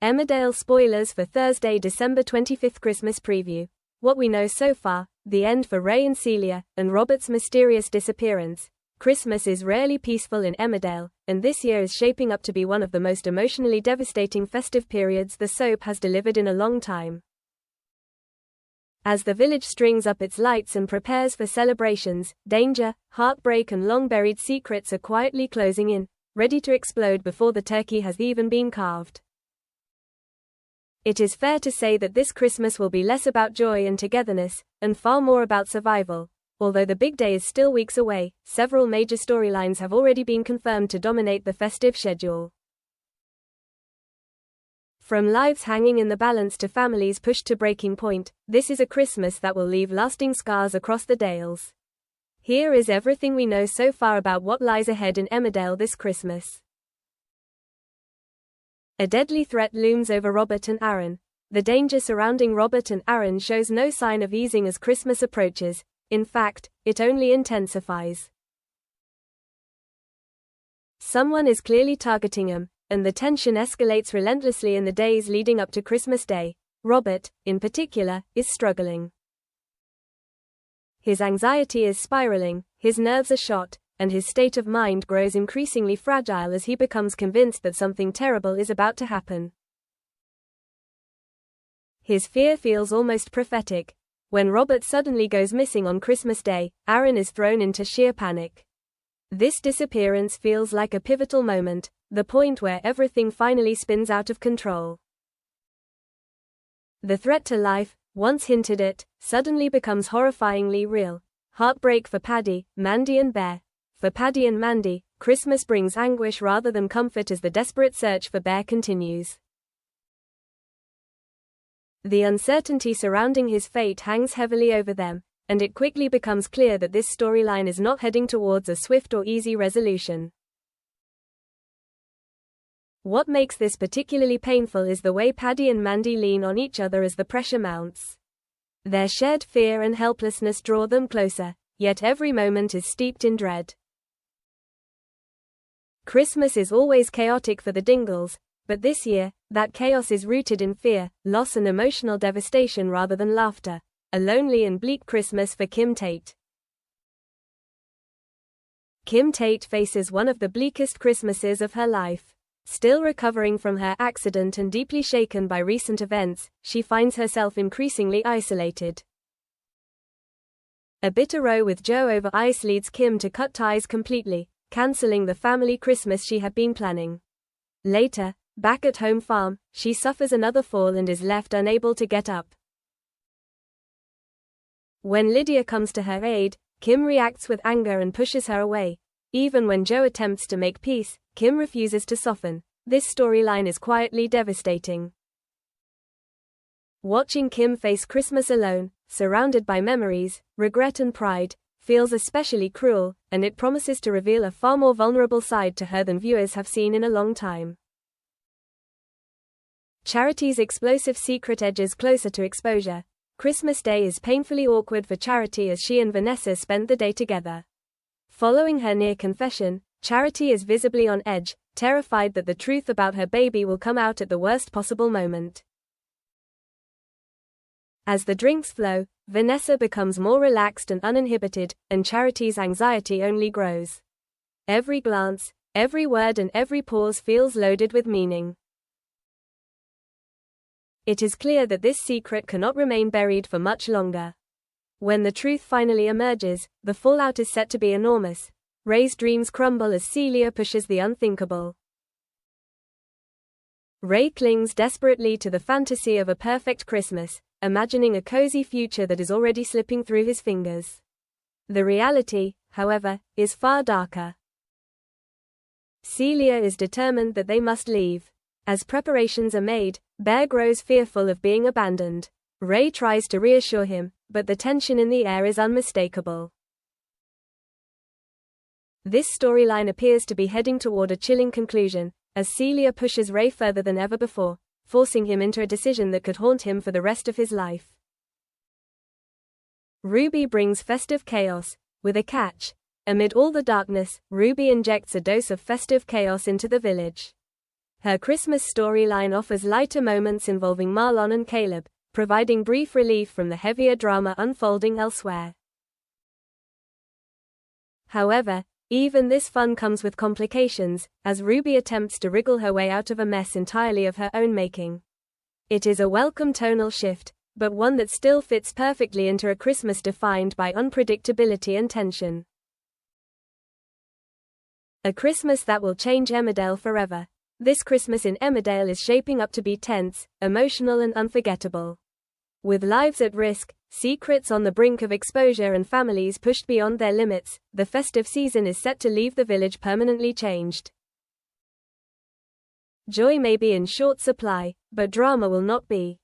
Emmerdale spoilers for Thursday, December 25th Christmas preview. What we know so far, the end for Ray and Celia, and Robert's mysterious disappearance. Christmas is rarely peaceful in Emmerdale, and this year is shaping up to be one of the most emotionally devastating festive periods the soap has delivered in a long time. As the village strings up its lights and prepares for celebrations, danger, heartbreak and long-buried secrets are quietly closing in, ready to explode before the turkey has even been carved. It is fair to say that this Christmas will be less about joy and togetherness, and far more about survival. Although the big day is still weeks away, several major storylines have already been confirmed to dominate the festive schedule. From lives hanging in the balance to families pushed to breaking point, this is a Christmas that will leave lasting scars across the Dales. Here is everything we know so far about what lies ahead in Emmerdale this Christmas. A deadly threat looms over Robert and Aaron. The danger surrounding Robert and Aaron shows no sign of easing as Christmas approaches. In fact, it only intensifies. Someone is clearly targeting him, and the tension escalates relentlessly in the days leading up to Christmas Day. Robert, in particular, is struggling. His anxiety is spiraling, his nerves are shot, and his state of mind grows increasingly fragile as he becomes convinced that something terrible is about to happen. His fear feels almost prophetic. When Robert suddenly goes missing on Christmas Day, Aaron is thrown into sheer panic. This disappearance feels like a pivotal moment, the point where everything finally spins out of control. The threat to life, once hinted at, suddenly becomes horrifyingly real. Heartbreak for Paddy, Mandy and Bear. For Paddy and Mandy, Christmas brings anguish rather than comfort as the desperate search for Bear continues. The uncertainty surrounding his fate hangs heavily over them, and it quickly becomes clear that this storyline is not heading towards a swift or easy resolution. What makes this particularly painful is the way Paddy and Mandy lean on each other as the pressure mounts. Their shared fear and helplessness draw them closer, yet every moment is steeped in dread. Christmas is always chaotic for the Dingles, but this year, that chaos is rooted in fear, loss and emotional devastation rather than laughter. A lonely and bleak Christmas for Kim Tate. Kim Tate faces one of the bleakest Christmases of her life. Still recovering from her accident and deeply shaken by recent events, she finds herself increasingly isolated. A bitter row with Joe over ice leads Kim to cut ties completely, cancelling the family Christmas she had been planning. Later, back at home farm, she suffers another fall and is left unable to get up. When Lydia comes to her aid, Kim reacts with anger and pushes her away. Even when Joe attempts to make peace, Kim refuses to soften. This storyline is quietly devastating. Watching Kim face Christmas alone, surrounded by memories, regret and pride, feels especially cruel, and it promises to reveal a far more vulnerable side to her than viewers have seen in a long time. Charity's explosive secret edges closer to exposure. Christmas Day is painfully awkward for Charity as she and Vanessa spend the day together. Following her near confession, Charity is visibly on edge, terrified that the truth about her baby will come out at the worst possible moment. As the drinks flow, Vanessa becomes more relaxed and uninhibited, and Charity's anxiety only grows. Every glance, every word and every pause feels loaded with meaning. It is clear that this secret cannot remain buried for much longer. When the truth finally emerges, the fallout is set to be enormous. Ray's dreams crumble as Celia pushes the unthinkable. Ray clings desperately to the fantasy of a perfect Christmas, imagining a cozy future that is already slipping through his fingers. The reality, however, is far darker. Celia is determined that they must leave. As preparations are made, Bear grows fearful of being abandoned. Ray tries to reassure him, but the tension in the air is unmistakable. This storyline appears to be heading toward a chilling conclusion, as Celia pushes Ray further than ever before, forcing him into a decision that could haunt him for the rest of his life. Ruby brings festive chaos, with a catch. Amid all the darkness, Ruby injects a dose of festive chaos into the village. Her Christmas storyline offers lighter moments involving Marlon and Caleb, providing brief relief from the heavier drama unfolding elsewhere. However, even this fun comes with complications, as Ruby attempts to wriggle her way out of a mess entirely of her own making. It is a welcome tonal shift, but one that still fits perfectly into a Christmas defined by unpredictability and tension. A Christmas that will change Emmerdale forever. This Christmas in Emmerdale is shaping up to be tense, emotional and unforgettable. With lives at risk, secrets on the brink of exposure and families pushed beyond their limits, the festive season is set to leave the village permanently changed. Joy may be in short supply, but drama will not be.